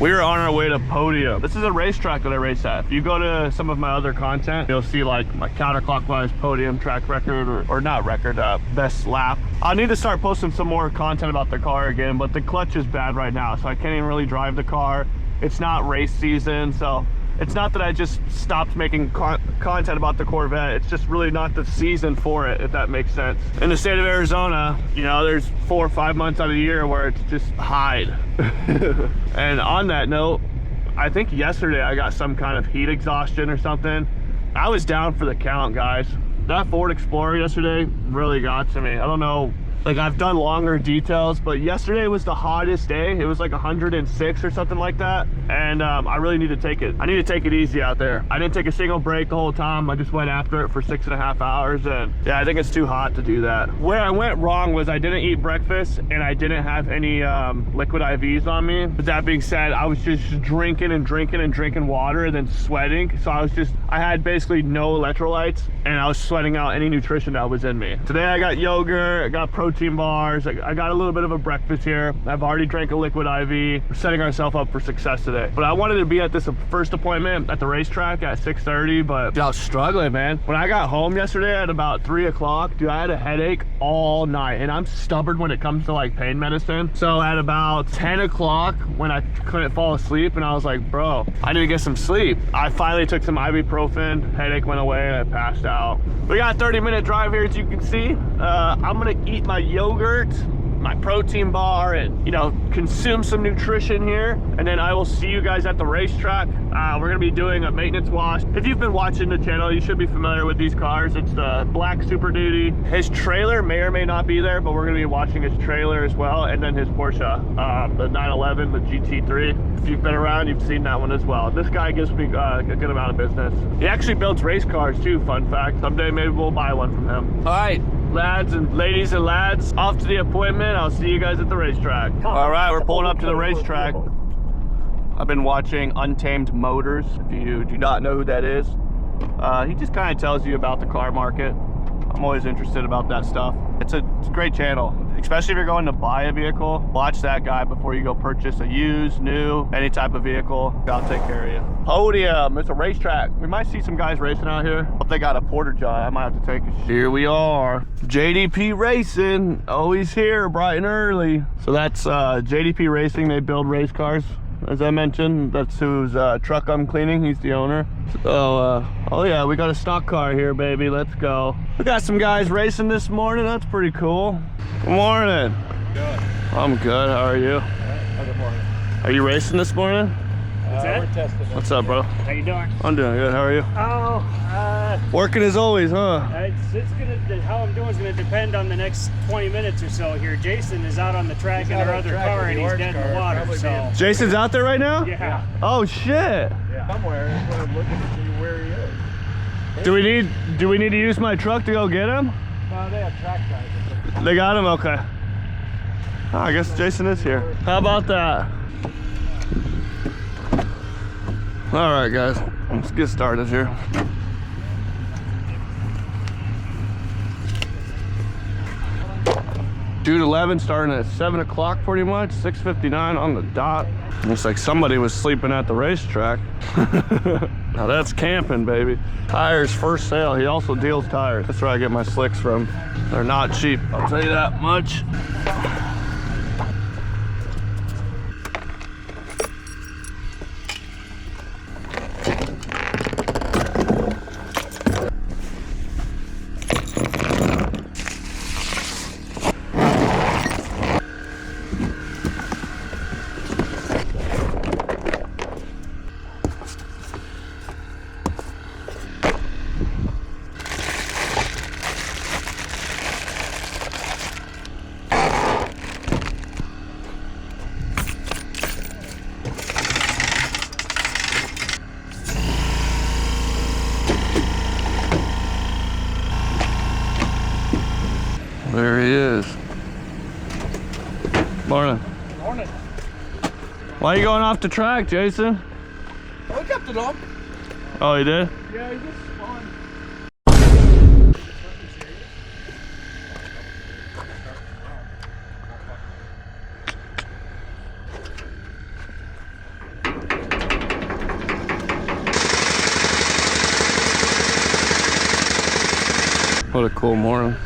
We are on our way to Podium. This is a racetrack that I race at. If you go to some of my other content, you'll see like my counterclockwise Podium track record, or not record, best lap. I need to start posting some more content about the car again, but the clutch is bad right now, so I can't even really drive the car. It's not race season, so it's not that I just stopped making content about the Corvette. It's just really not the season for it, if that makes sense. In the state of Arizona, you know, there's 4 or 5 months out of the year where it's just hide. And on that note, I think yesterday I got some kind of heat exhaustion or something. I was down for the count, guys. That Ford Explorer yesterday really got to me. I don't know, like I've done longer details, but yesterday was the hottest day. It was like 106 or something like that. And I really need to take it. I need to take it easy out there. I didn't take a single break the whole time. I just went after it for 6.5 hours. And yeah, I think it's too hot to do that. Where I went wrong was I didn't eat breakfast and I didn't have any liquid IVs on me. But that being said, I was just drinking and drinking and drinking water and then sweating. So I had basically no electrolytes and I was sweating out any nutrition that was in me. Today I got yogurt, I got protein bars, I got a little bit of a breakfast here. I've already drank a liquid IV. We're setting ourselves up for success today. But I wanted to be at this first appointment at the racetrack at 6:30, but I was struggling, man. When I got home yesterday at about 3 o'clock, dude, I had a headache all night, and I'm stubborn when it comes to like pain medicine. So at about 10 o'clock, when I couldn't fall asleep, and I was like, bro, I need to get some sleep. I finally took some ibuprofen, headache went away, and I passed out. We got a 30-minute drive here, as you can see. I'm gonna eat my yogurt, my protein bar, and you know, consume some nutrition here, and then I will see you guys at the racetrack. We're gonna be doing a maintenance wash. If you've been watching the channel, you should be familiar with these cars. It's the black Super Duty. His trailer may or may not be there, but we're gonna be watching his trailer as well, and then his Porsche, the 911, the GT3. If you've been around, you've seen that one as well. This guy gives me a good amount of business. He actually builds race cars too, fun fact. Someday maybe we'll buy one from him. All right, lads and ladies and lads, off to the appointment. I'll see you guys at the racetrack. All right, we're pulling up to the racetrack. I've been watching Untamed Motors. If you do not know who that is, he just kind of tells you about the car market. I'm always interested about that stuff. It's a great channel, especially if you're going to buy a vehicle. Watch that guy before you go purchase a used, new, any type of vehicle. I'll take care of you. Podium, it's a racetrack. We might see some guys racing out here. If they got a porter john, I might have to take it. Here we are, JDP Racing, always here bright and early. So that's JDP Racing. They build race cars. As I mentioned, that's whose truck I'm cleaning. He's the owner. So, oh yeah, we got a stock car here, baby. Let's go. We got some guys racing this morning. That's pretty cool. Good morning. Good. I'm good. How are you? Good morning. Are you racing this morning? We're testing. What's up, bro? How you doing? I'm doing good. How are you? Oh, working as always, huh? it's gonna. How I'm doing is gonna depend on the next 20 minutes or so here. Jason is out on the track in our other car, and he's dead in the water. So Jason's out there right now? yeah. Oh shit. Yeah. Somewhere. We're looking to see where he is. Do we need to use my truck to go get him? No, they have track guys. They got him? Okay. Oh, I guess Jason is here. How about that? All right, guys, let's get started here. June 11, starting at 7 o'clock pretty much, 6:59 on the dot. Looks like somebody was sleeping at the racetrack. Now that's camping, baby. Tires for sale. He also deals tires. That's where I get my slicks from. They're not cheap, I'll tell you that much. There he is. Morning. Morning. Why are you going off the track, Jason? I kept it on. Oh, you did? Yeah, he just spawned. What a cool morning.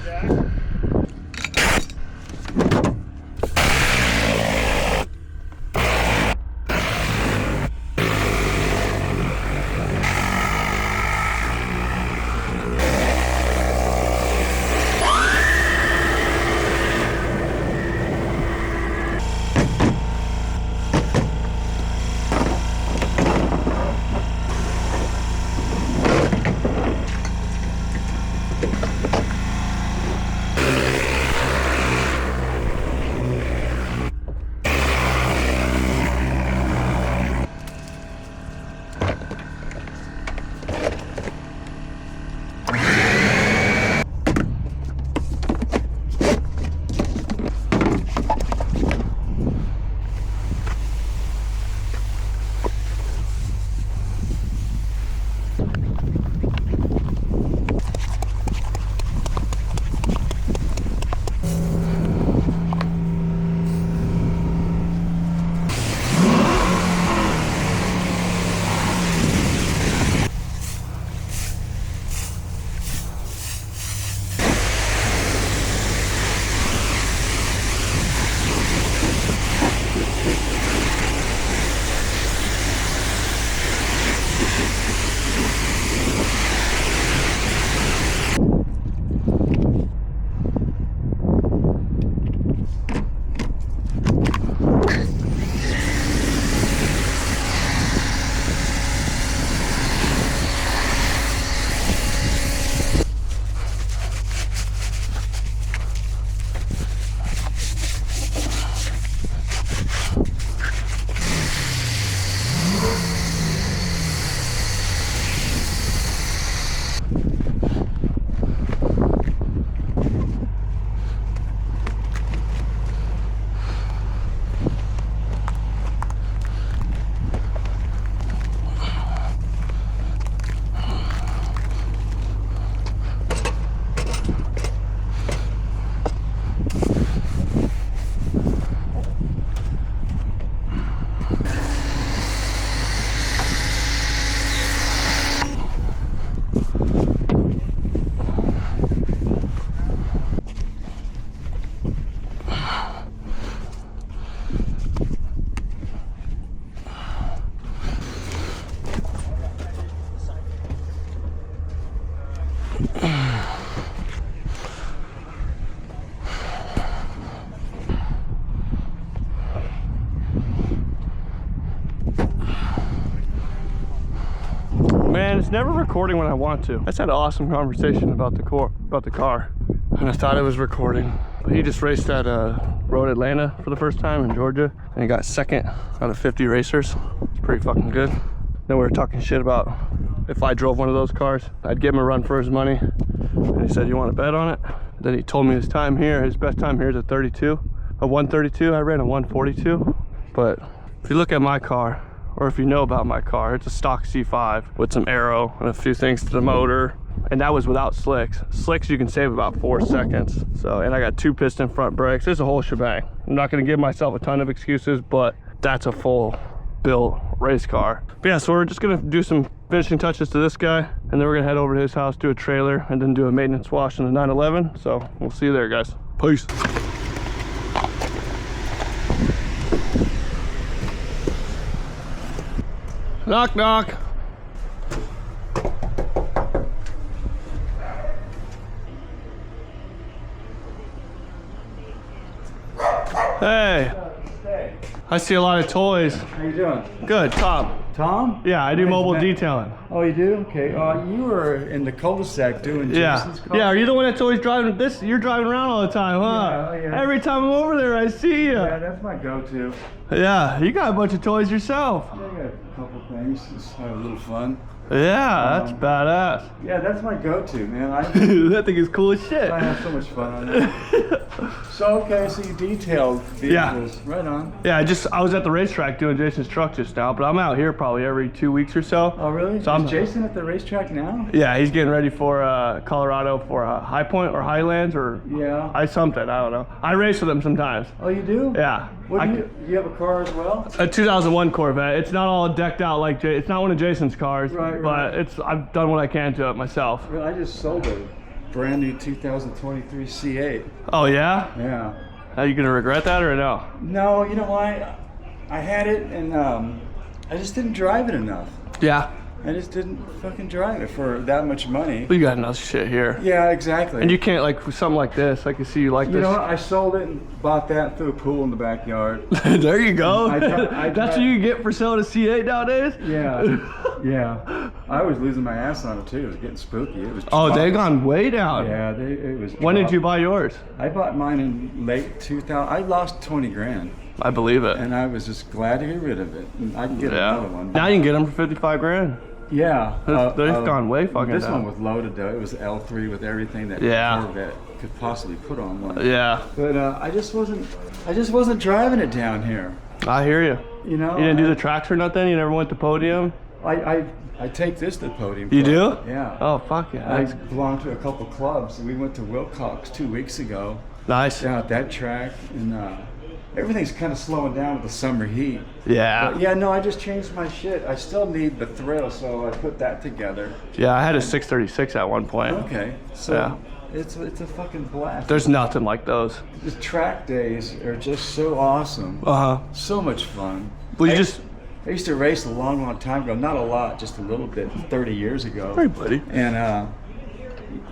Man, it's never recording when I want to. I just had an awesome conversation about the car, and I thought it was recording. But he just raced at Road Atlanta for the first time in Georgia, and he got second out of 50 racers. It's pretty fucking good. Then we were talking shit about if I drove one of those cars, I'd give him a run for his money. And he said, "You want to bet on it?" Then he told me his time here, his best time here is a 32, a 132. I ran a 142. But if you look at my car, or if you know about my car, it's a stock C5 with some aero and a few things to the motor. And that was without slicks. Slicks you can save about 4 seconds. So, and I got 2 piston front brakes. It's a whole shebang. I'm not gonna give myself a ton of excuses, but that's a full built race car. But yeah, so we're just gonna do some finishing touches to this guy, and then we're gonna head over to his house, do a trailer, and then do a maintenance wash on the 911. So we'll see you there, guys. Peace. Knock, knock. Hey. I see a lot of toys. How you doing? Good, Tom. Tom? Yeah, I do mobile detailing. Oh, you do? Okay. You were in the cul-de-sac doing Jason's car? Yeah, are you the one that's always driving this? You're driving around all the time, huh? Yeah. Every time I'm over there, I see you. Yeah, that's my go-to. Yeah, you got a bunch of toys yourself. Yeah, I got a couple things. Just have a little fun. Yeah, that's badass. Yeah, that's my go-to, man. That thing is cool as shit. I have so much fun on it. So, okay, so you detailed vehicles. Yeah. Right on. Yeah, I was at the racetrack doing Jason's truck just now, but I'm out here probably every 2 weeks or so. Oh, really? So Is Jason at the racetrack now? Yeah, he's getting ready for Colorado for High Point or Highlands or something, I don't know. I race with him sometimes. Oh, you do? Yeah. What do you have a car as well? A 2001 Corvette. It's not all decked out like it's not one of Jason's cars, Right. but I've done what I can to it myself. Well, I just sold it. brand new 2023 C8. Oh yeah? Yeah. Are you gonna regret that or no? No, you know why? I had it and I just didn't drive it enough. Yeah. I just didn't fucking drive it for that much money. We got enough shit here. Yeah, exactly. And you can't like something like this. I can see you like this. You know what? I sold it and bought that through a pool in the backyard. There you go. I That's what you get for selling a C8 nowadays? Yeah. Yeah. I was losing my ass on it too. It was getting spooky. It was. Oh, they've gone way down. Yeah, it was. When did you buy yours? I bought mine in late 2000. I lost 20 grand. I believe it. And I was just glad to get rid of it. And I can get another one. Now you can get them for 55 grand. Yeah. They've gone way fucking This down. one was loaded though. It was L3 with everything that Corvette could possibly put on one. Yeah. But I just wasn't driving it down here. I hear you. You know. You didn't do the tracks or nothing? You never went to Podium? I take this to Podium Club. You do? Yeah. Oh, fuck yeah. I belong to a couple clubs. We went to Wilcox 2 weeks ago. Nice. Down at that track, and everything's kind of slowing down with the summer heat. Yeah. But yeah, no, I just changed my shit. I still need the thrill, so I put that together. Yeah, I had a 636 at one point. Okay. So Yeah. it's a fucking blast. There's nothing like those. The track days are just so awesome. Uh-huh. So much fun. Well, you I used to race a long time ago. Not a lot, just a little bit, 30 years ago. Hey, buddy. And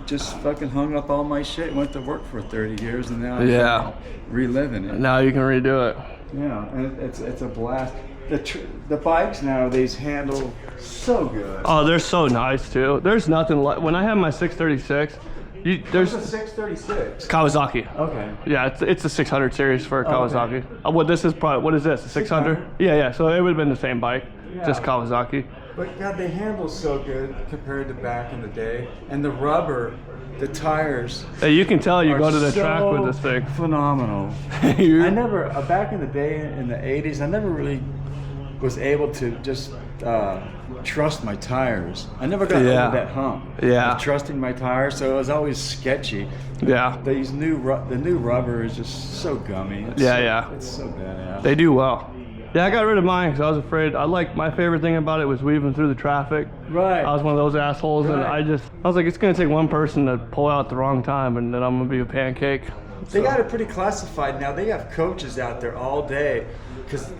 just fucking hung up all my shit. Went to work for 30 years, and now I'm reliving it. Now you can redo it. Yeah, and it's a blast. The bikes nowadays handle so good. Oh, they're so nice too. There's nothing like when I have my 636. There's a 636. Kawasaki. Okay. Yeah, it's a 600 series for Kawasaki. Okay. What this is probably, what is this? A 600? Yeah. So it would have been the same bike, just Kawasaki. But God, they handle so good compared to back in the day, and the rubber, the tires. Hey, you can tell you go to the track with this thing. Phenomenal. I never back in the day in the 80s, I never really was able to just trust my tires. I never got over that hump. Yeah. Of trusting my tires, so it was always sketchy. Yeah. The new rubber is just so gummy. It's It's so badass. They do well. Yeah, I got rid of mine because I was afraid. My favorite thing about it was weaving through the traffic. Right. I was one of those assholes, and I was like, it's gonna take one person to pull out at the wrong time, and then I'm gonna be a pancake. They got it pretty classified now. They have coaches out there all day.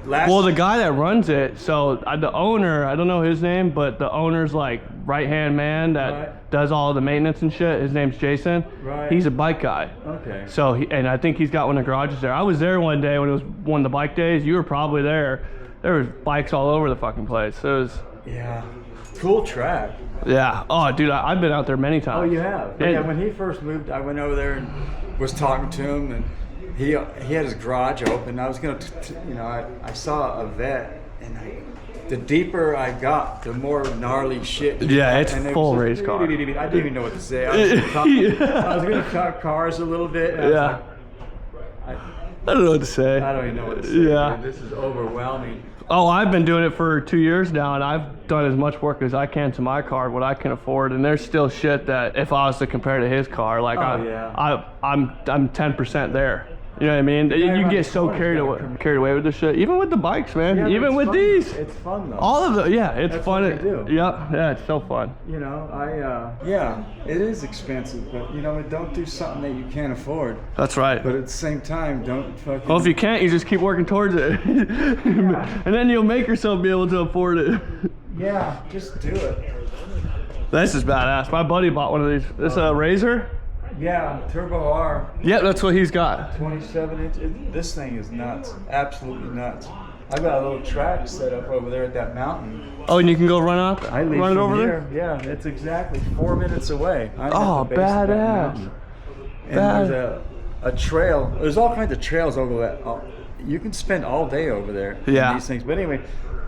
Well, the guy that runs it, so the owner, I don't know his name, but the owner's like right-hand man that does all the maintenance and shit. His name's Jason. Right. He's a bike guy. Okay. So, and I think he's got one of the garages there. I was there one day when it was one of the bike days. You were probably there. There was bikes all over the fucking place. It was... Yeah. Cool track. Yeah. Oh, dude, I've been out there many times. Oh, you have? Yeah, when he first moved, I went over there and was talking to him, and he had his garage open. I was gonna, I saw a vet, and the deeper I got, the more gnarly shit. Yeah, it's full race car. I didn't even know what to say. I was gonna talk cars a little bit. And yeah. I don't know what to say. I don't even know what to say. Yeah. This is overwhelming. Oh, I've been doing it for 2 years now, and I've done as much work as I can to my car, what I can afford. And there's still shit that if I was to compare to his car, like I'm 10% there. You know what I mean? You get so carried away with this shit. Even with the bikes, man. Yeah, even with these. It's fun though. All of the, it's That's fun. What they do. Yeah, it's so fun. You know, yeah, it is expensive, but don't do something that you can't afford. That's right. But at the same time, don't fucking. Well, if you can't, you just keep working towards it, and then you'll make yourself be able to afford it. Yeah, just do it. This is badass. My buddy bought one of these. This Razor. Yeah, Turbo R. Yeah, that's what he's got. 27 inch. This thing is nuts. Absolutely nuts. I got a little track set up over there at that mountain. Oh, and you can go run up? I leave run it over here. There? Yeah, it's exactly 4 minutes away. I'm oh, at the base of that badass. mountain. And there's a trail. There's all kinds of trails over that. You can spend all day over there. Yeah. These things. But anyway,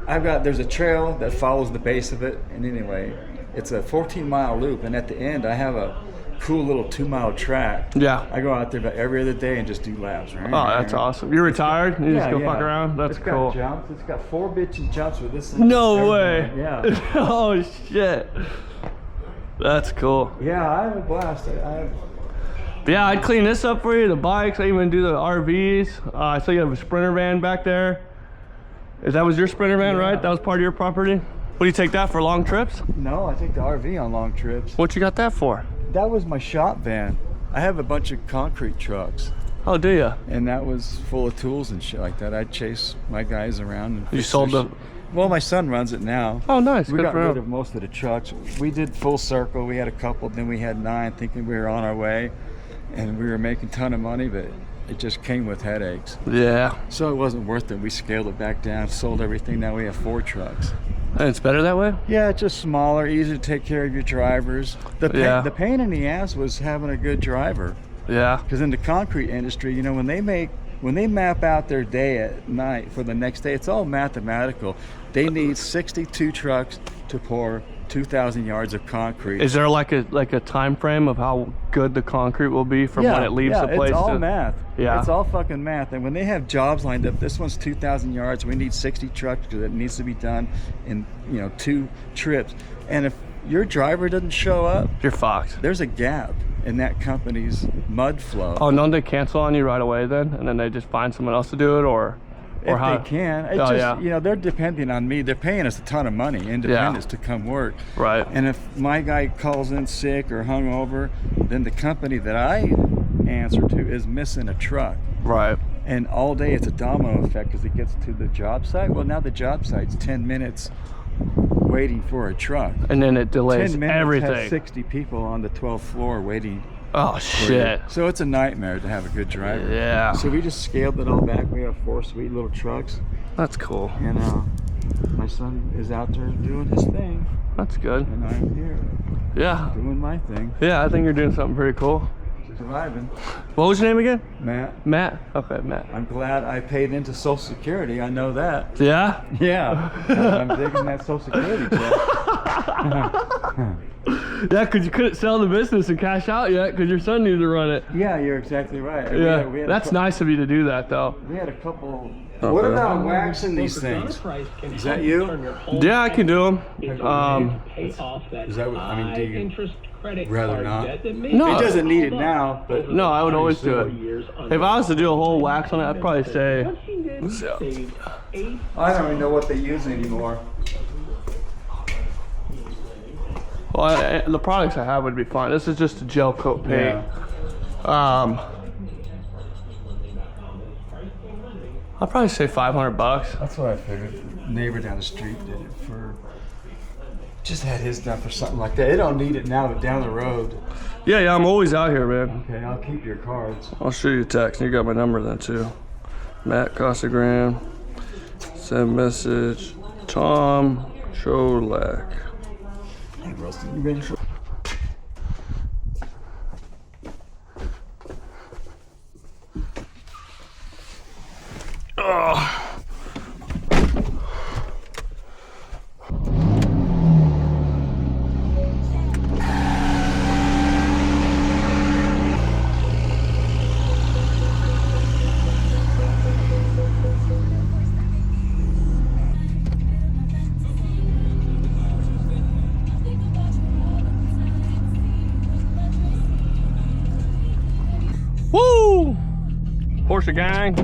there's a trail that follows the base of it. And anyway, it's a 14-mile loop. And at the end, I have a cool little 2-mile track. Yeah. I go out there about every other day and just do laps. Right? Oh, that's awesome. You're retired? You just go fuck around? That's cool. It's got jumps. It's got 4 bitchin' jumps with this thing. No way. Yeah. Oh, shit. That's cool. Yeah, I have a blast. Yeah, I'd clean this up for you, the bikes. I even do the RVs. I saw you have a Sprinter van back there. That was your Sprinter van, right? That was part of your property? What do you take that for, long trips? No, I take the RV on long trips. What you got that for? that was my shop van. I have a bunch of concrete trucks. Oh, do you? And that was full of tools and shit like that. I'd chase my guys around. And You sold them? Well, my son runs it now. Oh, nice. We Good got for rid him. of most of the trucks. We did full circle. We had a couple, then we had 9, thinking we were on our way. And we were making a ton of money, but it just came with headaches. Yeah. So it wasn't worth it. We scaled it back down, sold everything. Now we have 4 trucks. And it's better that way? Yeah, it's just smaller, easier to take care of your drivers. The pain in the ass was having a good driver. Yeah. Because in the concrete industry, you know, when they map out their day at night for the next day, it's all mathematical. They need 62 trucks to pour 2,000 yards of concrete. Is there like a time frame of how good the concrete will be from when it leaves the place? It's all math. Yeah. It's all fucking math. And when they have jobs lined up, this one's 2,000 yards. We need 60 trucks because it needs to be done in 2 trips. And if your driver doesn't show up, You're fucked. there's a gap in that company's mud flow. Oh, don't they cancel on you right away then? And then they just find someone else to do it, or if how? they can. It's they're depending on me. They're paying us a ton of money, independents, to come work. Right. And if my guy calls in sick or hungover, then the company that I answer to is missing a truck. Right. And all day it's a domino effect because it gets to the job site. Well, now the job site's 10 minutes waiting for a truck. And then it delays 10 minutes everything. has 60 people on the 12th floor waiting. Oh shit. So it's a nightmare to have a good driver. Yeah. So we just scaled it all back. We have 4 sweet little trucks. That's cool. And my son is out there doing his thing. That's good. And I'm here Yeah. doing my thing. Yeah, I think you're doing something pretty cool. Surviving. What was your name again? Matt, Matt? Okay, Matt. I'm glad I paid into Social Security. I know that. Yeah? Yeah. I'm digging that Social Security check. Yeah, because you couldn't sell the business and cash out yet because your son needed to run it. Yeah, you're exactly right. Yeah, We had that's nice of you to do that though. We had a couple. What about waxing these things? Is that you? Yeah, I can do them. Is that what, I mean, do you rather not? No. He doesn't need it now, but No, I would always do it. If I was to do a whole wax on it, I'd probably say... I don't even know what they use anymore. Well, the products I have would be fine. This is just a gel coat paint. Yeah. I'll probably say $500. That's what I figured. The neighbor down the street did it for. Just had his done for something like that. They don't need it now, but down the road. Yeah, I'm always out here, man. Okay, I'll keep your cards. I'll shoot you a text. You got my number then too. Matt Costagram. Send message. Tom Cholak. Hey, Rusty, you ready for? Woo! Porsche gang.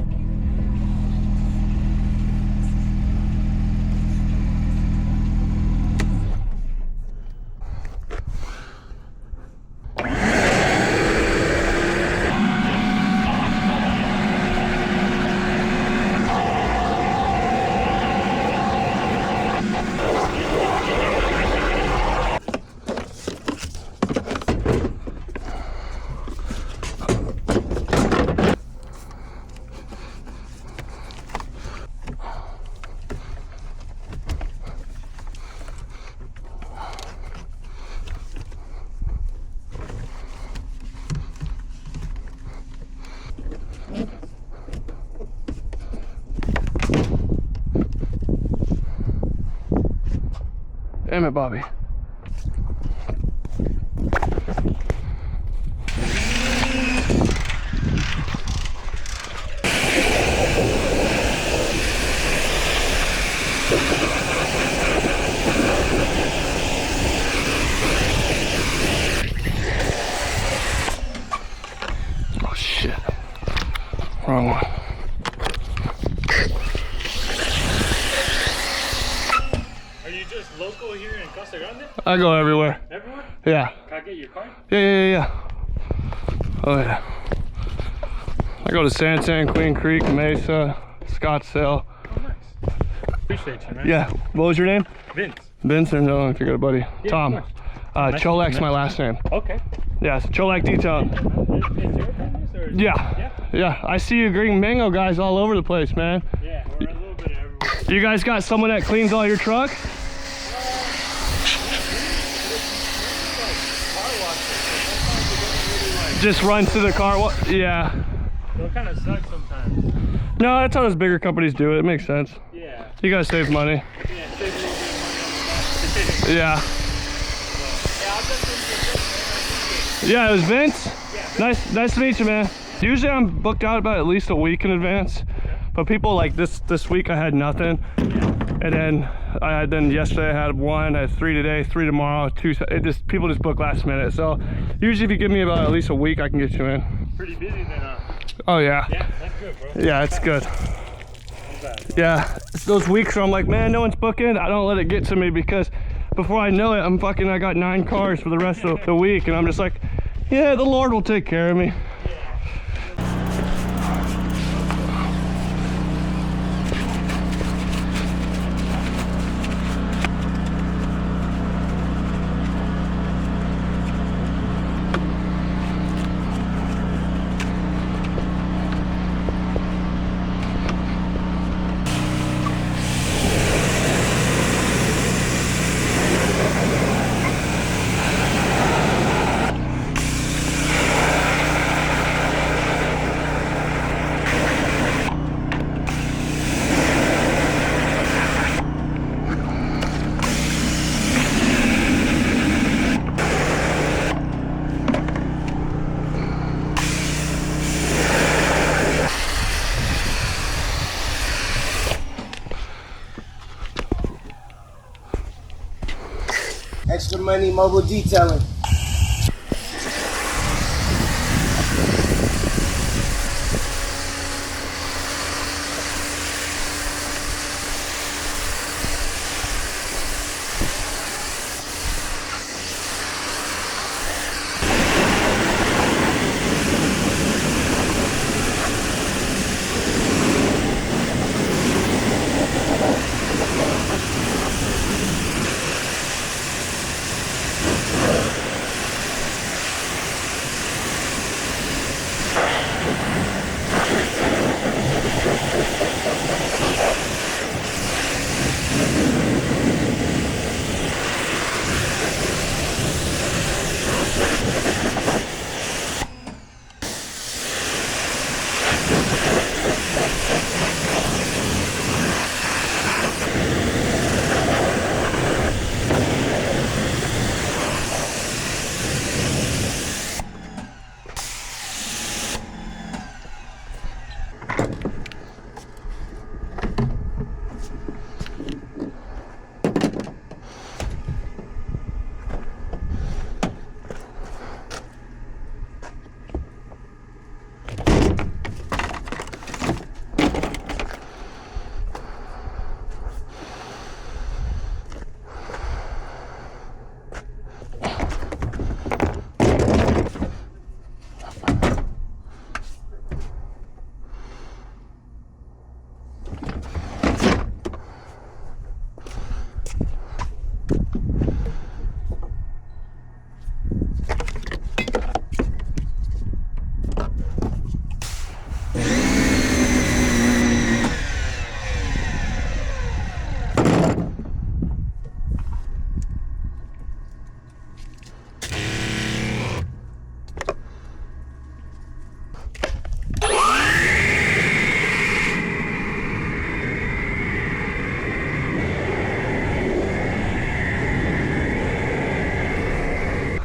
Damn it, Bobby. Oh shit. Wrong one. Are you just local here in Costa Grande? I go everywhere. Everywhere? Yeah. Can I get your card? Yeah. Oh yeah. I go to Santan, Queen Creek, Mesa, Scottsdale. Oh, nice. Appreciate you, man. Yeah. What was your name? Vince. Vincent. No, if you're good, buddy. Yeah, Tom. of course. Cholak's my last name. Okay. Yeah, it's Cholak Detailing. Is your business or? Yeah. I see you green mango guys all over the place, man. Yeah, we're a little bit everywhere. You guys got someone that cleans all your truck? Just runs to the car. Yeah. So it kind of sucks sometimes. No, that's how those bigger companies do it. It makes sense. Yeah. You guys save money. Yeah, save a little bit of money on the Yeah. Yeah, it was Vince. Yeah, Nice to meet you, man. Usually I'm booked out about at least a week in advance, but people like this week I had nothing, and then yesterday I had one, I had 3 today, 3 tomorrow, 2. People just book last minute. So usually if you give me about at least a week, I can get you in. Pretty busy then, huh? Oh yeah. Yeah, that's good, bro. Yeah, it's good. Yeah, it's those weeks where I'm like, man, no one's booking. I don't let it get to me, because before I know it, I got 9 cars for the rest of the week, and I'm just like, yeah, the Lord will take care of me. Extra Money Mobile Detailing.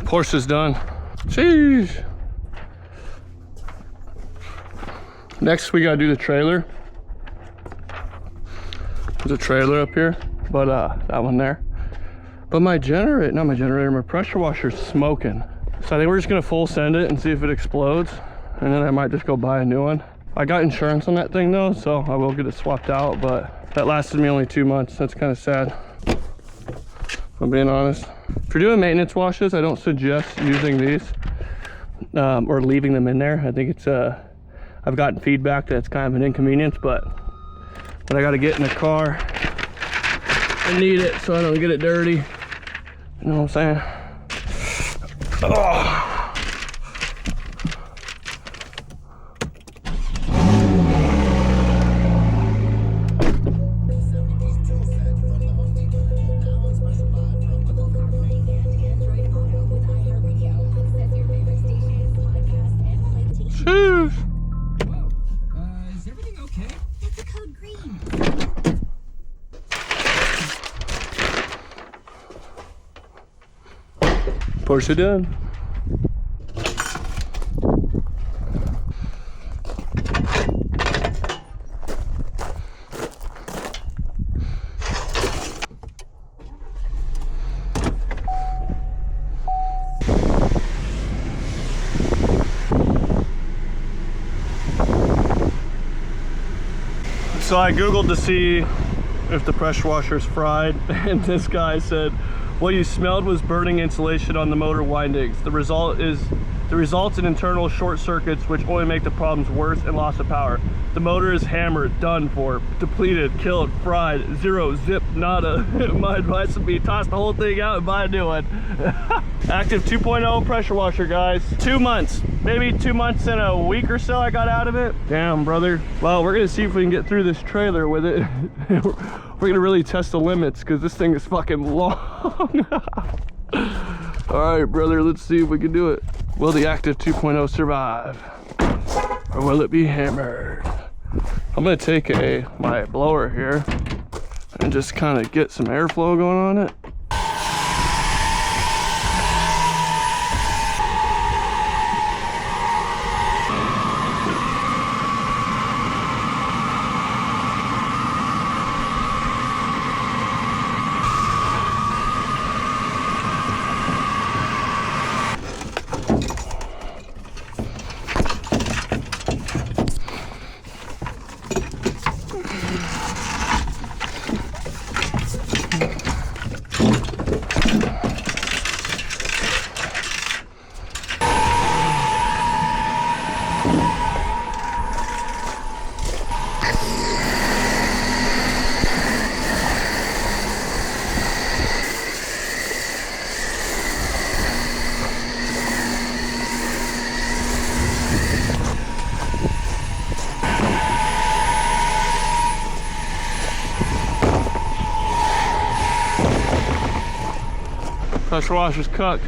Porsche's done. Sheesh. Next we gotta do the trailer. There's a trailer up here, but that one there. But my pressure washer's smoking. So I think we're just gonna full send it and see if it explodes. And then I might just go buy a new one. I got insurance on that thing though, so I will get it swapped out, but that lasted me only 2 months. That's kind of sad. if I'm being honest. If you're doing maintenance washes, I don't suggest using these or leaving them in there. I think it's I've gotten feedback that it's kind of an inconvenience, but when I got to get in the car, I need it so I don't get it dirty. You know what I'm saying? Oh. Is everything okay? It's a code green. Porsche done. So I googled to see if the pressure washer's fried, and this guy said what you smelled was burning insulation on the motor windings. The results in internal short circuits, which only make the problems worse, and loss of power. The motor is hammered, done for, depleted, killed, fried, zero, zip, nada. My advice would be toss the whole thing out and buy a new one. Active 2.0 pressure washer, guys. 2 months, maybe 2 months and a week or so I got out of it. Damn, brother. Well, we're gonna see if we can get through this trailer with it. We're gonna really test the limits because this thing is fucking long. All right, brother, let's see if we can do it. Will the Active 2.0 survive? Or will it be hammered? I'm gonna take my blower here and just kind of get some airflow going on it. Pressure washer's cooked.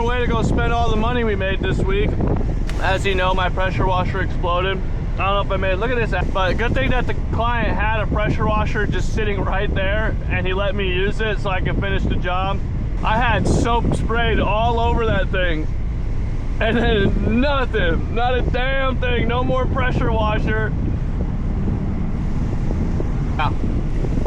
our way to go spend all the money we made this week. As you know, my pressure washer exploded. I don't know if I made, look at this, but good thing that the client had a pressure washer just sitting right there and he let me use it so I could finish the job. I had soap sprayed all over that thing and then nothing, not a damn thing, no more pressure washer. Yeah.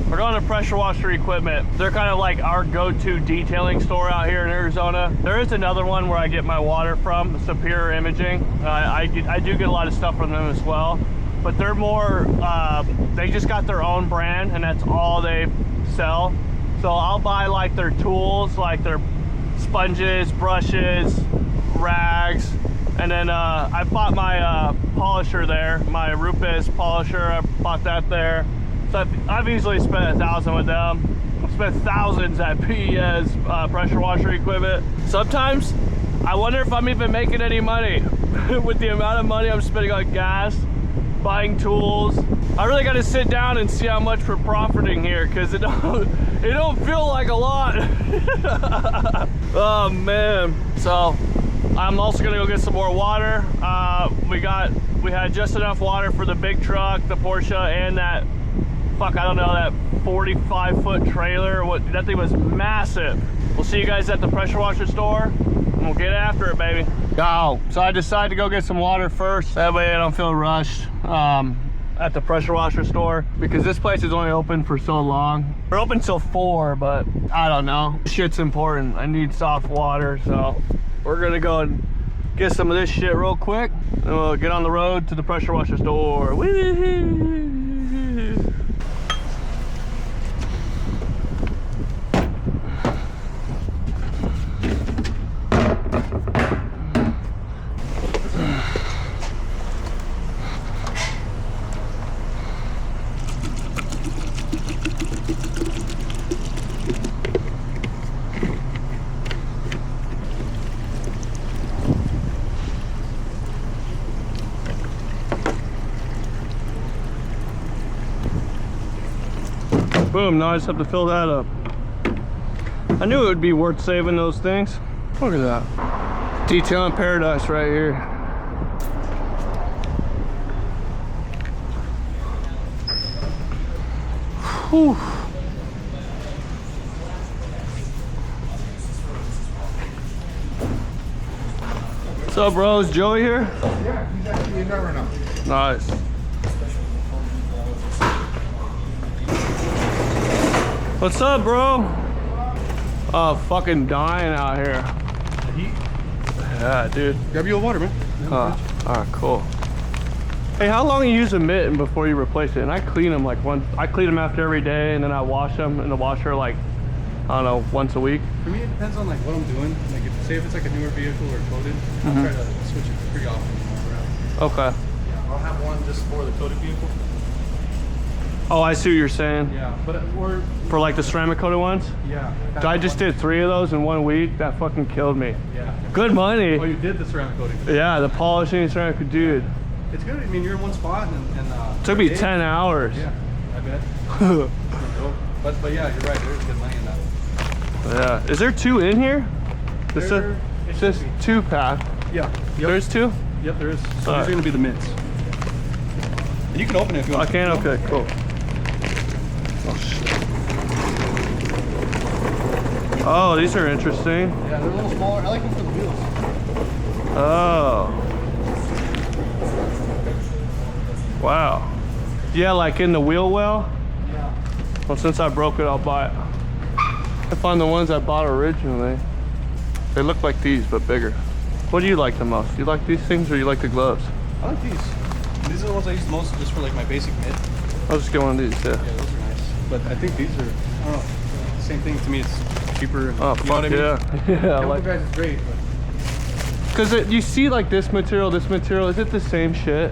We're going to Pressure Washer Equipment. They're kind of like our go-to detailing store out here in Arizona. There is another one where I get my water from, Superior Imaging. I do get a lot of stuff from them as well, but they're more, they just got their own brand and that's all they sell. So I'll buy like their tools, like their sponges, brushes, rags, and then I bought my polisher there, my Rupes polisher. I bought that there. So I've easily spent $1,000 with them. I've spent thousands at PES pressure washer equipment. Sometimes I wonder if I'm even making any money with the amount of money I'm spending on gas, buying tools. I really got to sit down and see how much we're profiting here because it don't feel like a lot. Oh man. So I'm also gonna go get some more water. We had just enough water for the big truck, the Porsche, and that. Fuck, I don't know, that 45-foot trailer. What, that thing was massive. We'll see you guys at the pressure washer store and we'll get after it, baby. Go. So I decided to go get some water first. That way I don't feel rushed at the pressure washer store because this place is only open for so long. We're open till 4, but I don't know. Shit's important. I need soft water, so we're gonna go and get some of this shit real quick and we'll get on the road to the pressure washer store. Woo-hoo. Boom, now I just have to fill that up. I knew it would be worth saving those things. Look at that. Detailing paradise right here. Whew. What's up, bro? Is Joey here? Yeah, he's actually in there right now. Nice. What's up, bro? Oh, fucking dying out here. Yeah, dude. Grab you a water, man. All right, cool. Hey, how long you use a mitten before you replace it? And I clean them like I clean them after every day, and then I wash them in the washer like, I don't know, once a week. For me, it depends on like what I'm doing. Like, say if it's like a newer vehicle or coated, I'll try to switch it pretty often. Okay. Yeah, I'll have one just for the coated vehicle. Oh, I see what you're saying. Yeah, but or For like the ceramic coated ones? yeah. I just did 3 of those in 1 week. That fucking killed me. Yeah. Good money. Oh, you did the ceramic coating. Yeah, the polishing ceramic, dude. It's good. I mean, you're in one spot and Took me 10 hours. Yeah, I bet. but yeah, you're right. There's good money in that. Yeah. Is there 2 in here? This There- it says should be. 2-pack. Yeah. Yep. There's 2? Yep, there is. So these Alright. are gonna be the mitts. And you can open it if you I want. can? Okay, cool. Oh, shit. Oh, these are interesting. Yeah, they're a little smaller. I like them for the wheels. Oh. Wow. Yeah, like in the wheel well? Yeah. Well, since I broke it, I'll buy it. I find the ones I bought originally. They look like these, but bigger. What do you like the most? Do you like these things or you like the gloves? I like these. These are the ones I use most just for like my basic mitt. I'll just get one of these, yeah. Yeah, those are nice. But I think these are, I don't know, same thing to me. It's cheaper. And, Oh, you know fuck what I mean? yeah. Yeah, I Chemical like. guys is great, but Because you see like this material, is it the same shit?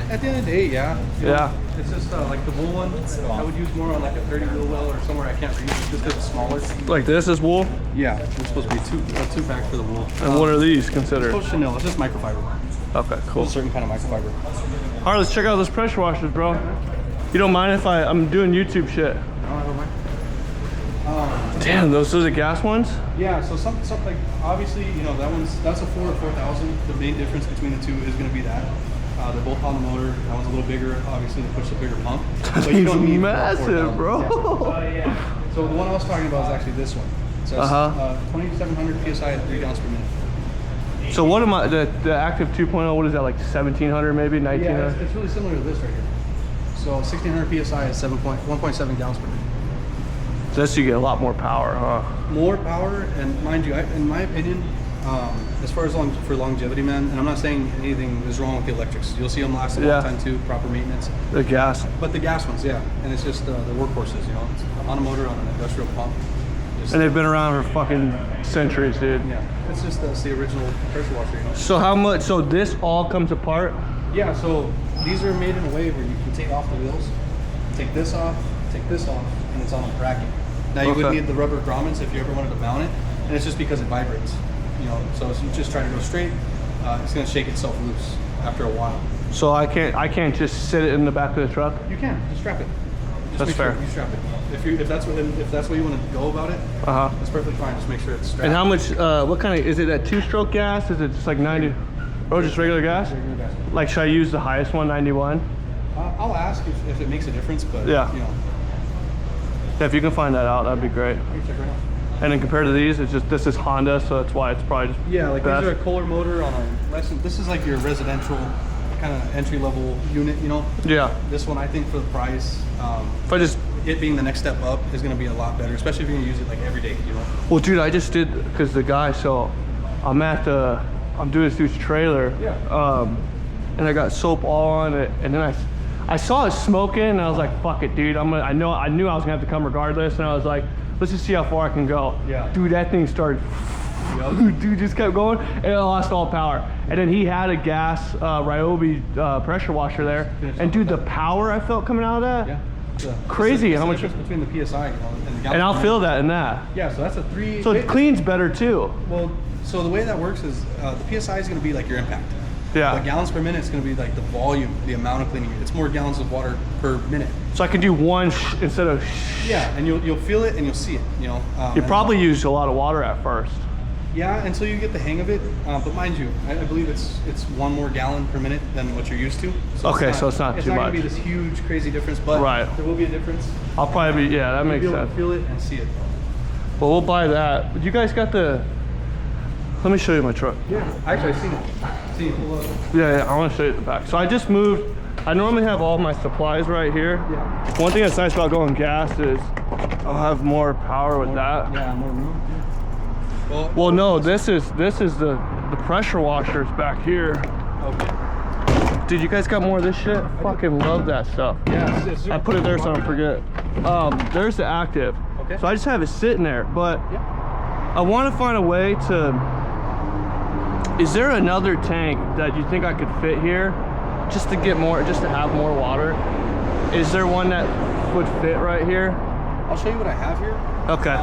at the end of the day, yeah. You Yeah. know, it's just like the wool one. I would use more on like a 30 wheel well or somewhere I can't reach just because it's smaller. Like this is wool? Yeah, there's supposed to be two packs for the wool. And what are these considered? It's Chanel. It's just microfiber. Okay, cool. It's a certain kind of microfiber. All right, let's check out those pressure washers, bro. You don't mind if I'm doing YouTube shit? No, I don't mind. Damn, those are the gas ones? Yeah, so some like obviously, you know, that's a 4000. The main difference between the two is going to be that they're both on the motor. That one's a little bigger, obviously, to push the bigger pump. So you don't need massive, bro. Yeah. So the one I was talking about is actually this one. So it's 2700 psi at 3 gallons per minute. So what am I, the Active 2.0, what is that, like 1700 maybe, 1900? Yeah, it's really similar to this right here. So 1600 psi is 1.7 gallons per minute. So this you get a lot more power, huh? More power, and mind you, in my opinion, as far as for longevity, man, and I'm not saying anything is wrong with the electrics. You'll see them last a long time too, proper maintenance. The gas. But the gas ones, yeah, and it's just the workhorses, you know, it's on a motor on an industrial pump. And they've been around for fucking centuries, dude. Yeah, it's just the original pressure washer, you know. So how much, so this all comes apart? Yeah, so these are made in a way where you can take off the wheels, take this off, and it's on a bracket. Now you would need the rubber grommets if you ever wanted to mount it, and it's just because it vibrates, you know. So if you just try to go straight, it's gonna shake itself loose after a while. So I can't just sit it in the back of the truck? You can just strap it. Just That's fair. Sure you strap it. If that's what you want to go about it, that's perfectly fine. Just make sure it's strapped. And how much? What kind of? Is it a 2-stroke gas? Is it just like 90? Oh, just regular gas? Regular gas. Like, should I use the highest one, 91? I'll ask if it makes a difference, but yeah, you know. Yeah, if you can find that out, that'd be great. Check right now. And then compared to these, it's just, this is Honda, so that's why it's probably just like best. These are a Kohler motor on a less. This is like your residential kind of entry level unit, you know. Yeah. This one, I think, for the price, if I just, it being the next step up is going to be a lot better, especially if you're going to use it like every day, you know. Well, dude, I just did, because the guy, so I'm doing this dude's trailer, and I got soap all on it, and then I saw it smoking, and I was like, fuck it, dude, I knew I was gonna have to come regardless, and I was like, let's just see how far I can go. Yeah. Dude, that thing started, dude, just kept going, and it lost all power. And then he had a gas Ryobi pressure washer there, and dude, the power I felt coming out of that, crazy. How how much between the PSI, you know, and the and I'll feel that in that. Yeah, so that's a 3. So it cleans better too. Well, so the way that works is the PSI is going to be like your impact. Yeah. The gallons per minute is going to be like the volume, the amount of cleaning. It's more gallons of water per minute. So I can do one instead of yeah, and you'll feel it and you'll see it, you know. You probably use a lot of water at first. Yeah, until you get the hang of it. But mind you, I believe it's 1 more gallon per minute than what you're used to. So okay, so it's not too much. It's not going to be this huge, crazy difference, but there will be a difference. I'll probably be, yeah, that makes You'll be able sense. to feel it and see it. Well, we'll buy that. You guys got the, let me show you my truck. Yeah, actually, I've seen it. Pull up. Yeah, I want to show you the back. So I just moved. I normally have all my supplies right here. Yeah. One thing that's nice about going gas is I'll have more power with that. Yeah, more room. Yeah. Well, no, this is the pressure washers back here. Okay. Dude, you guys got more of this shit? I fucking love that stuff. Yeah, it's I put it there so I don't forget. There's the Active. Okay. So I just have it sitting there, but I want to find a way to. Is there another tank that you think I could fit here, just to get more, just to have more water? Is there one that would fit right here? I'll show you what I have here. Okay.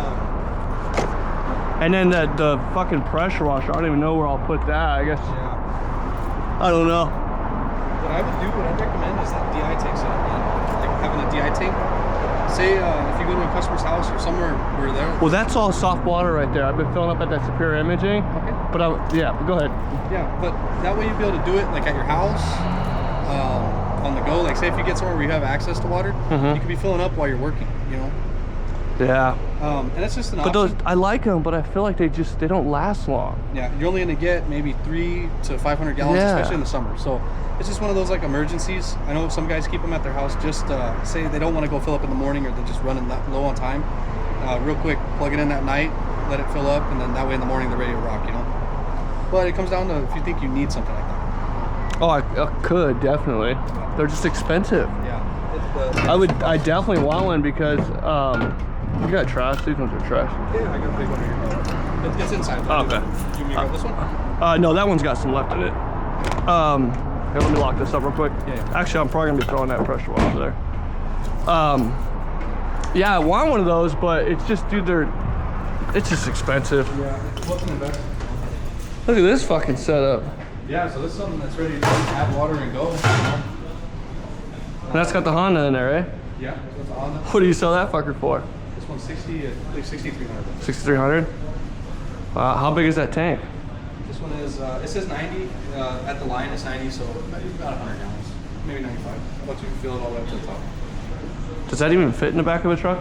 And then the fucking pressure washer, I don't even know where I'll put that. I guess. Yeah. I don't know. What I would do, what I'd recommend is that DI tank setup, man. Like having a DI tank. Say if you go to a customer's house or somewhere where they're. Well, that's all soft water right there. I've been filling up at that Superior Imaging. Okay. But go ahead. Yeah, but that way you'll be able to do it like at your house, on the go. Like say if you get somewhere where you have access to water, you could be filling up while you're working, you know? Yeah. And that's just an option. But those, I like them, but I feel like they don't last long. Yeah, you're only gonna get maybe 300 to 500 gallons, especially in the summer. So it's just one of those like emergencies. I know some guys keep them at their house just say they don't want to go fill up in the morning or they're just running low on time. Real quick, plug it in at night, let it fill up, and then that way in the morning they're ready to rock, you know? But it comes down to if you think you need something like that. Oh, I could, definitely. Yeah. They're just expensive. Yeah. I definitely want one because, you got trash? These ones are trash. Yeah, I got a big one here. It's inside. Oh, okay. Do you want me to grab this one? No, that one's got some left in it. Here, let me lock this up real quick. Yeah. Actually, I'm probably gonna be throwing that pressure washer there. Yeah, I want one of those, but it's just, dude, it's just expensive. Yeah. What's an investment? Look at this fucking setup. Yeah, so this is something that's ready to add water and go. And that's got the Honda in there, eh? Yeah, that's on. What do you sell that fucker for? This one's 60, I believe 6,300. 6,300. Wow, how big is that tank? This one is, it says 90, at the line it's 90, so maybe about 100 gallons, maybe 95. But you can fill it all the way up to the top. Does that even fit in the back of a truck?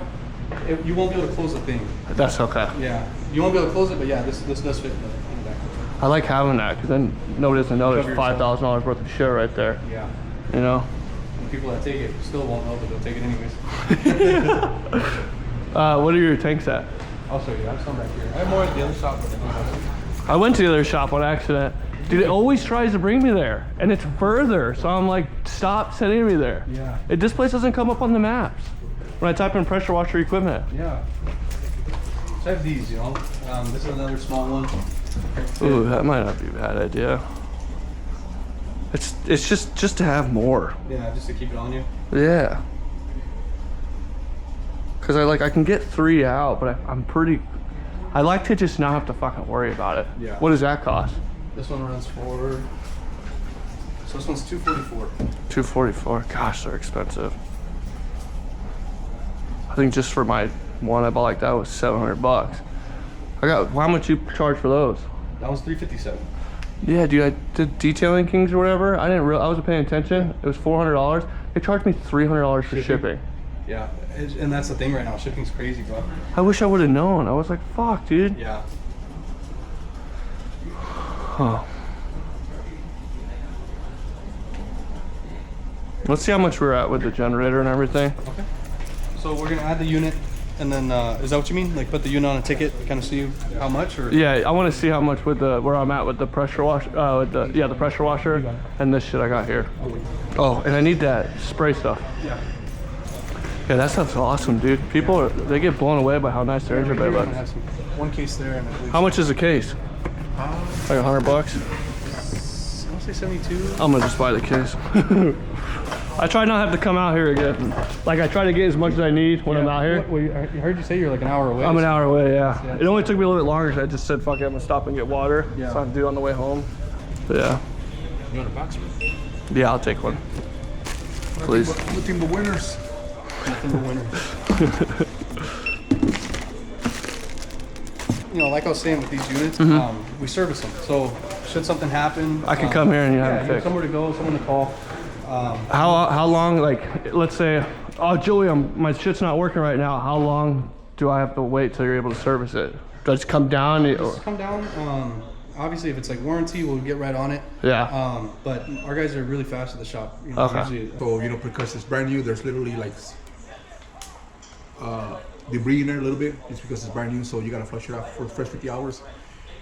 You won't be able to close the thing. That's okay. Yeah, you won't be able to close it, but yeah, this does fit in the back. I like having that because then nobody doesn't know there's Cover yourself. $5,000 worth of shit right there. Yeah. You know? And people that take it still won't know, but they'll take it anyways. What are your tanks at? I'll show you. I have some back here. I have more at the other shop. But I went to the other shop on accident. Dude, it always tries to bring me there, and it's further. So I'm like, stop sending me there. Yeah. This place doesn't come up on the maps when I type in pressure washer equipment. yeah. So I have these, you know. This is another small one. Ooh, that might not be a bad idea. It's just to have more. Yeah, just to keep it on you. Yeah. Cause I can get 3 out, but I like to just not have to fucking worry about it. Yeah. What does that cost? This one runs for. So this one's $244. $244. Gosh, they're expensive. I think just for my one I bought like that was $700. How much you charge for those? That was $357. Yeah, dude, I did Detailing Kings or whatever. I wasn't paying attention. It was $400. They charged me $300 for shipping. Yeah, and that's the thing right now. Shipping's crazy, bro. I wish I would have known. I was like, fuck, dude. Yeah. Huh. Let's see how much we're at with the generator and everything. Okay. So we're gonna add the unit, and then is that what you mean? Like put the unit on a ticket, kind of see how much, or? Yeah, I want to see how much with where I'm at with the pressure wash, the pressure washer and this shit I got here. Oh, and I need that spray stuff. Yeah. Yeah, that stuff's awesome, dude. People they get blown away by how nice their engine bay looks. One case there, and I believe How much is a case? Like $100? I want to say 72. I'm gonna just buy the case. I try not to have to come out here again. Like I try to get as much as I need when I'm out here. I heard you say you're like an hour away. I'm an hour away, yeah. Yeah. It only took me a little bit longer because I just said, fuck it, I'm gonna stop and get water. Yeah. So I can do it on the way home. But yeah. You want a box? Yeah, I'll take one. Please. Nothing but winners. Nothing but winners. You know, like I was saying with these units, we service them. So should something happen, I can come here and you yeah, have you it have fixed. somewhere to go, someone to call. How long, like, let's say, oh, Joey, my shit's not working right now. How long do I have to wait till you're able to service it? Do I just come down? Just come down. Obviously, if it's like warranty, we'll get right on it. Yeah. But our guys are really fast at the shop. You know, Okay. usually, So, you know, because it's brand new, there's literally like debris in there a little bit, just because it's brand new. So you gotta flush it out for the first 50 hours.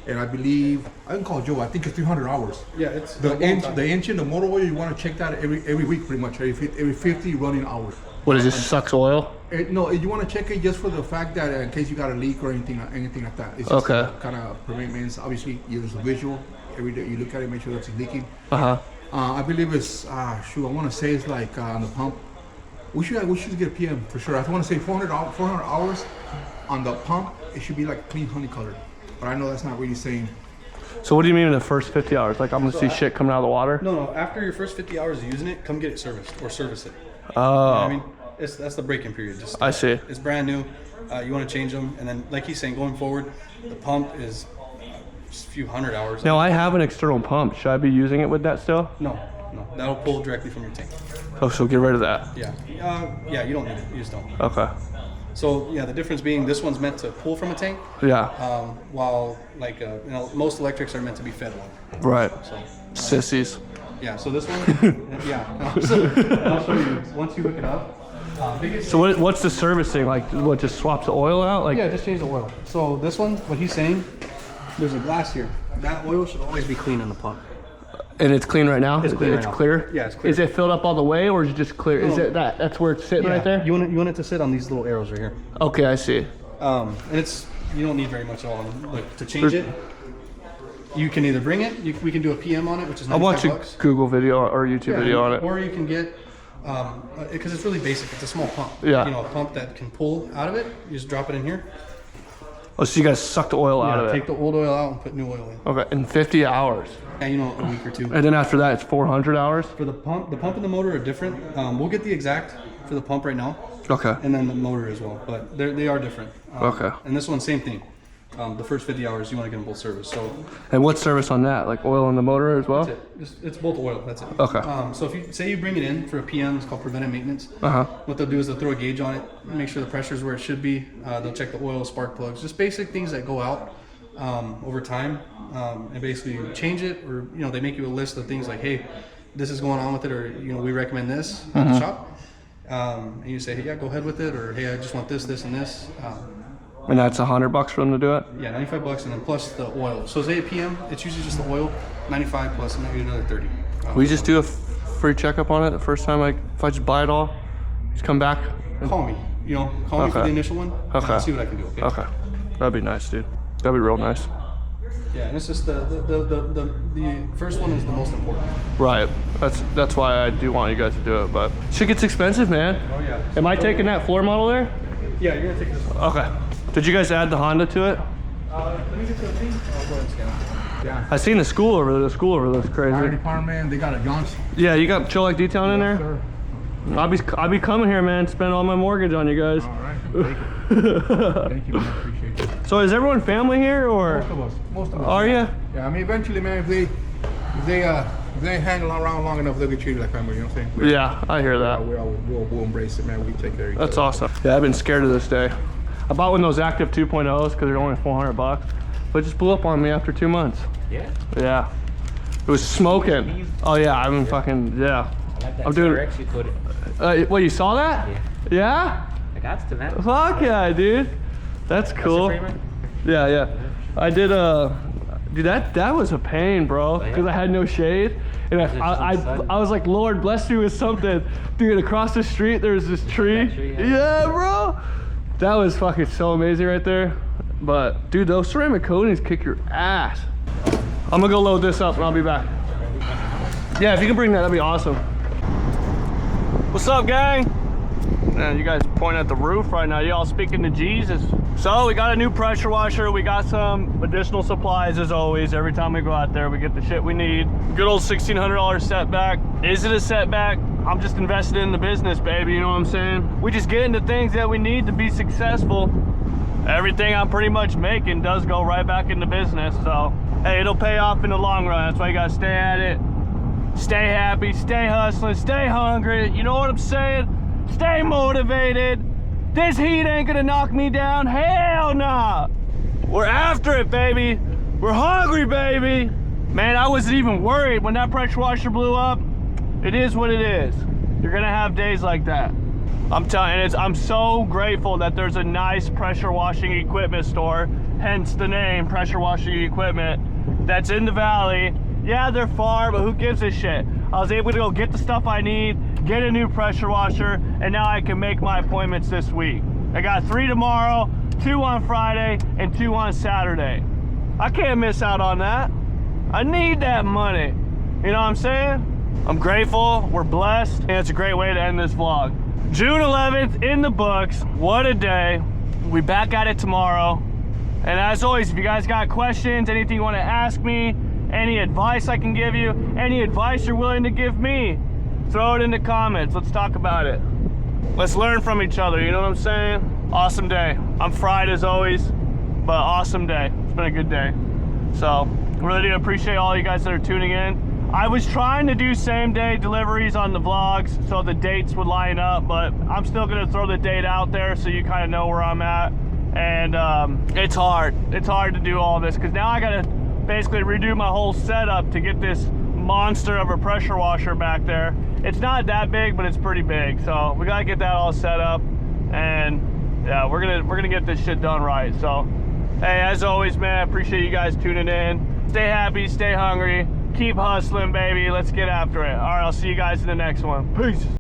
And I believe, I can call Joe, I think it's 300 hours. yeah, it's The engine, the motor oil, you wanna check that every week pretty much, every 50 running hours. What is this, sucks oil? No, you want to check it just for the fact that in case you got a leak or anything like that. It's just Okay. kind of prevent maintenance. Obviously, use a visual every day. You look at it, make sure that's leaking. Uh-huh. I believe it's I want to say it's like on the pump. We should get a PM for sure. I want to say 400 hours on the pump. It should be like clean honey colored. But I know that's not really saying. So what do you mean in the first 50 hours? Like I'm gonna see shit coming out of the water? No. After your first 50 hours of using it, come get it serviced or service it. Oh. You know what I mean, that's the break-in period. Just I see. it's brand new. You want to change them, and then like he's saying, going forward, the pump is just a few hundred hours. Now I have an external pump. Should I be using it with that still? No, that'll pull directly from your tank. Oh, so get rid of that. Yeah, yeah, you don't need it. You just don't. Okay. So yeah, the difference being this one's meant to pull from a tank, Yeah. while like you know, most electrics are meant to be fed water. Right. So Sissies. yeah, so this one, yeah. I'll show you once you hook it up. So what's the servicing? Like what, just swaps the oil out? Like Yeah, just change the oil. So this one, what he's saying, there's a glass here. That oil should always be clean in the pump. and it's clean right now? It's clean right now. Clear? Yeah, it's clear. Is it filled up all the way or is it just clear? Is No. it that's where it's sitting right there? You want it to sit on these little arrows right here. Okay, I see. And you don't need very much at all. Like to change it, you can either bring it. We can do a PM on it, which is I'll watch a $95. Google video or YouTube video on it. Or you can get, because it's really basic. It's a small pump. Yeah. You know, a pump that can pull out of it. You just drop it in here. Oh, so you guys suck the oil out of it? Take the old oil out and put new oil in. Okay, in 50 hours. And you know, a week or two. And then after that, it's 400 hours? For the pump and the motor are different. We'll get the exact for the pump right now. Okay. And then the motor as well, but they are different. Okay. And this one, same thing. The first 50 hours, you want to get them both serviced. So. And what service on that? Like oil in the motor as well? That's it. It's both oil. That's it. Okay. So if you say you bring it in for a PM, it's called preventive maintenance. Uh-huh. What they'll do is they'll throw a gauge on it, make sure the pressure is where it should be. They'll check the oil, spark plugs, just basic things that go out over time, and basically change it, or they make you a list of things like, hey, this is going on with it, or we recommend this at the shop, and you say, hey, yeah, go ahead with it, or hey, I just want this, this, and this. And that's $100 for them to do it? Yeah, $95, and then plus the oil. So say at PM, it's usually just the oil, 95 plus maybe another 30. We just do a free checkup on it the first time, like if I just buy it all, just come back? Call me, call me for the initial one. Okay. And I'll see what I can do, okay? Okay. That'd be nice, dude. That'd be real nice. Yeah, and it's just the first one is the most important. Right. That's why I do want you guys to do it, but shit gets expensive, man. Oh yeah. Am I taking that floor model there? Yeah, you're gonna take this one. Okay. Did you guys add the Honda to it? Let me get to the thing. I'll go ahead and scan it. Yeah. I seen the school over there. The school over there's Fire crazy. department, they got a Johnson. Yeah, you got Cholak detailing in there? Sir. I'll be coming here, man. Spend all my mortgage on you guys. All right. Thank you, man. Appreciate it. So is everyone family here, or? Most of us. Are you? Yeah, I mean, eventually, man, if they hang around long enough, they'll get treated like family. You know what I'm saying? Yeah, I hear that. We'll embrace it, man. We take care of each That's other. awesome. Yeah, I've been scared of this day. I bought one of those Active 2.0s because they're only $400, but it just blew up on me after 2 months. Yeah. Yeah. It was smoking. Oh yeah, I'm fucking, yeah. I like that I'm doing TRX you put it. What, you saw that? Yeah. Yeah? I got to, man. Fuck yeah, dude. That's cool. Yeah, yeah. I did dude, that was a pain, bro, because I had no shade. And I was like, Lord, bless me with something. Dude, across the street, there's this tree. Yeah, bro. That was fucking so amazing right there. But, dude, those ceramic coatings kick your ass. I'm gonna go load this up and I'll be back. Yeah, if you can bring that, that'd be awesome. What's up, gang? Man, you guys pointing at the roof right now. Y'all speaking to Jesus. So we got a new pressure washer. We got some additional supplies as always. Every time we go out there, we get the shit we need. Good old $1,600 setback. Is it a setback? I'm just invested in the business, baby. You know what I'm saying? We just get into things that we need to be successful. Everything I'm pretty much making does go right back into business. So, hey, it'll pay off in the long run. That's why you gotta stay at it. Stay happy, stay hustling, stay hungry. You know what I'm saying? Stay motivated. This heat ain't gonna knock me down. Hell nah. We're after it, baby. We're hungry, baby. Man, I wasn't even worried when that pressure washer blew up. It is what it is. You're gonna have days like that. I'm telling you, I'm so grateful that there's a nice pressure washing equipment store, hence the name Pressure Washing Equipment, that's in the valley. Yeah, they're far, but who gives a shit? I was able to go get the stuff I need, get a new pressure washer, and now I can make my appointments this week. I got 3 tomorrow, 2 on Friday, and 2 on Saturday. I can't miss out on that. I need that money. You know what I'm saying? I'm grateful, we're blessed, and it's a great way to end this vlog. June 11th in the books. What a day. We'll be back at it tomorrow. And as always, if you guys got questions, anything you want to ask me, any advice I can give you, any advice you're willing to give me, throw it in the comments. Let's talk about it. Let's learn from each other, you know what I'm saying? Awesome day. I'm fried as always, but awesome day. It's been a good day. So, really do appreciate all you guys that are tuning in. I was trying to do same day deliveries on the vlogs so the dates would line up, but I'm still gonna throw the date out there so you kind of know where I'm at. And it's hard. It's hard to do all this because now I gotta basically redo my whole setup to get this monster of a pressure washer back there. It's not that big, but it's pretty big. So we gotta get that all set up, and yeah, we're gonna get this shit done right. So hey, as always, man, appreciate you guys tuning in. Stay happy, stay hungry. Keep hustling, baby. Let's get after it. All right, I'll see you guys in the next one. Peace.